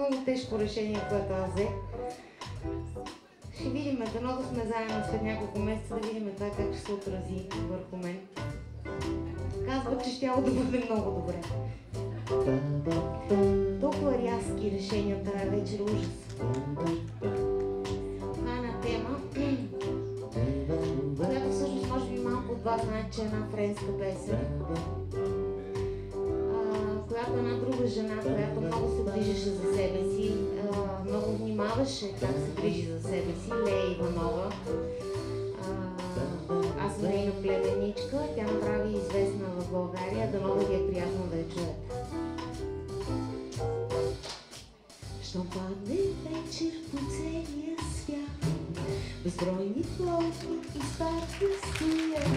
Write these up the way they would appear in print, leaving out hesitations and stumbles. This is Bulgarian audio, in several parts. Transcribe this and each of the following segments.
много тежко решение, което аз взех. Ще видим, дано да сме заедно след няколко месеца, да видим това как ще се отрази върху мен. Казват, че щяло да бъде много добре. Толкова рязки решения тази вечер, ужас. Това е една тема, която всъщност може би малко от вас знаят, че е една френска песен, която една друга жена, която много се грижеше за себе си, много внимаваше как се грижи за себе си, Лея Иванова. Аз съм нейна племенничка, тя направи известна в България, дано да ви е приятно да я чуете. Щом падне вечер по целия свят, безбройни плоти и старки стоят,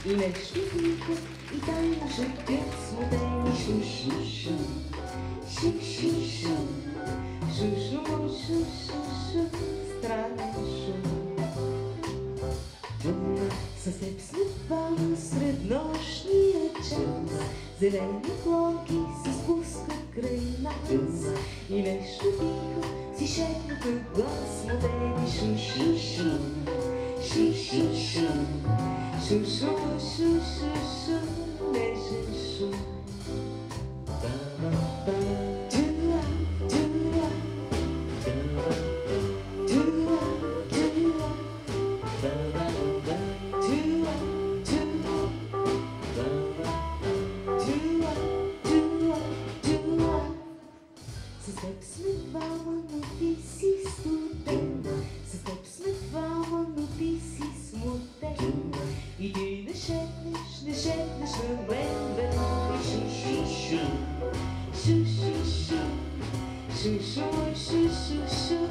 и нещо тихо и тайно шепят смутени шу-шу-шу, шу-шу-шу, шу-шу-шу-шу-шу, странен шум. Със теб след двама сред нощния час, зелени клонки се спускат край нас, и нещо тихо си шепнат глас модели шу-шу-шу, шу-шу-шу, шу-шу-шу-шу-шу, нежен шум. Shoo shoo shoo shoo shoo shoo.